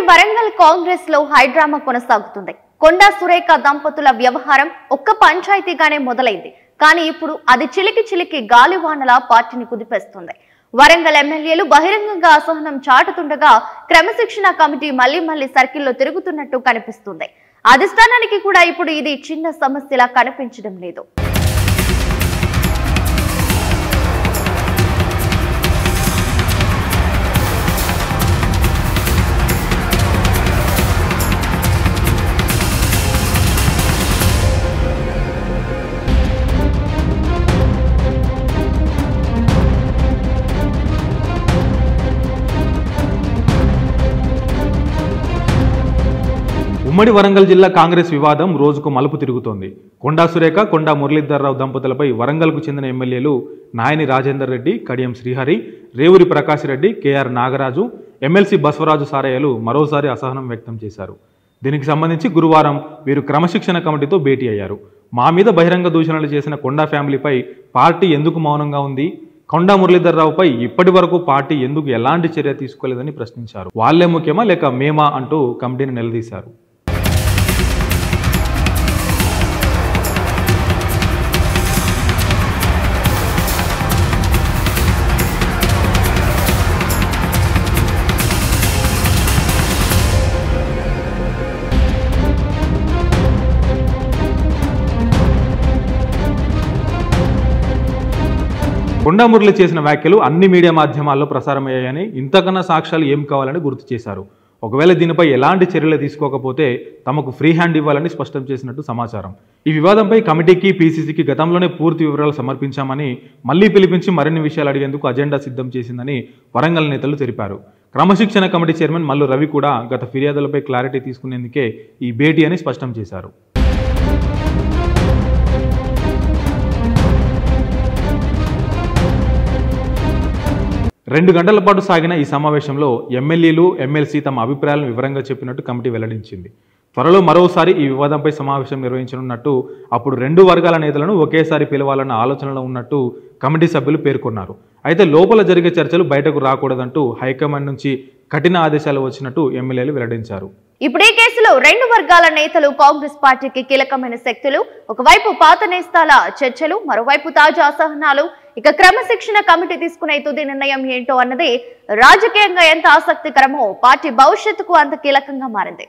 వరంగల్ కాంగ్రెస్ లో హైడ్రామా కొనసాగుతుంది. కొండా సురేఖ దంపతుల వ్యవహారం ఒక్క పంచాయతీగానే మొదలైంది. కానీ ఇప్పుడు అది చిలికి గాలివానలా పార్టీని కుదిపేస్తుంది. వరంగల్ ఎమ్మెల్యేలు బహిరంగంగా అసహనం చాటుతుండగా క్రమశిక్షణ కమిటీ మళ్లీ సర్కిల్లో తిరుగుతున్నట్టు కనిపిస్తుంది. అధిష్టానానికి కూడా ఇప్పుడు ఇది చిన్న సమస్యలా కనిపించడం లేదు. ఉమ్మడి వరంగల్ జిల్లా కాంగ్రెస్ వివాదం రోజుకు మలుపు తిరుగుతోంది. కొండా సురేఖ, కొండా మురళీధర్రావు దంపతులపై వరంగల్కు చెందిన ఎమ్మెల్యేలు నాయని రాజేందర్ రెడ్డి, కడియం శ్రీహరి, రేవూరి ప్రకాష్ రెడ్డి, కేఆర్ నాగరాజు, ఎమ్మెల్సీ బసవరాజు సారయ్యలు మరోసారి అసహనం వ్యక్తం చేశారు. దీనికి సంబంధించి గురువారం వీరు క్రమశిక్షణ కమిటీతో భేటీ అయ్యారు. మా మీద బహిరంగ దూషణలు చేసిన కొండా ఫ్యామిలీపై పార్టీ ఎందుకు మౌనంగా ఉంది, కొండా మురళీధర్రావుపై ఇప్పటి వరకు పార్టీ ఎందుకు ఎలాంటి చర్య తీసుకోలేదని ప్రశ్నించారు. వాళ్లే ముఖ్యమా లేక మేమా అంటూ కమిటీని నిలదీశారు. కొండా మురళి చేసిన వ్యాఖ్యలు అన్ని మీడియా మాధ్యమాల్లో ప్రసారమయ్యాయని, ఇంతకన్నా సాక్ష్యాలు ఏం కావాలని గుర్తు చేశారు. ఒకవేళ దీనిపై ఎలాంటి చర్యలు తీసుకోకపోతే తమకు ఫ్రీ హ్యాండ్ ఇవ్వాలని స్పష్టం చేసినట్టు సమాచారం. ఈ వివాదంపై కమిటీకి, పీసీసీకి గతంలోనే పూర్తి వివరాలు సమర్పించామని, మళ్లీ పిలిపించి మరిన్ని విషయాలు అడిగేందుకు అజెండా సిద్ధం చేసిందని వరంగల్ నేతలు తెలిపారు. క్రమశిక్షణ కమిటీ చైర్మన్ మల్లు రవి కూడా గత ఫిర్యాదులపై క్లారిటీ తీసుకునేందుకే ఈ భేటీ అని స్పష్టం చేశారు. రెండు గంటల పాటు సాగిన ఈ సమావేశంలో ఎమ్మెల్యేలు, ఎమ్మెల్సీ తమ అభిప్రాయాలను వివరంగా చెప్పినట్టు కమిటీ వెల్లడించింది. త్వరలో మరోసారి ఈ వివాదంపై సమావేశం నిర్వహించనున్నట్టు, అప్పుడు రెండు వర్గాల నేతలను ఒకేసారి పిలవాలన్న ఆలోచనలో ఉన్నట్టు కమిటీ సభ్యులు పేర్కొన్నారు. అయితే లోపల జరిగే చర్చలు బయటకు రాకూడదంటూ హైకమాండ్ నుంచి కఠిన ఆదేశాలు వచ్చినట్టు ఎమ్మెల్యేలు వెల్లడించారు. ఇప్పుడు ఈ కేసులో రెండు వర్గాల నేతలు కాంగ్రెస్ పార్టీకి కీలకమైన శక్తులు. ఒకవైపు పాత నేస్తాల చర్చలు, మరోవైపు తాజా అసహనాలు. ఇక క్రమశిక్షణ కమిటీ తీసుకునే తుది నిర్ణయం ఏంటో అన్నది రాజకీయంగా ఎంత ఆసక్తికరమో పార్టీ భవిష్యత్తుకు అంత కీలకంగా మారింది.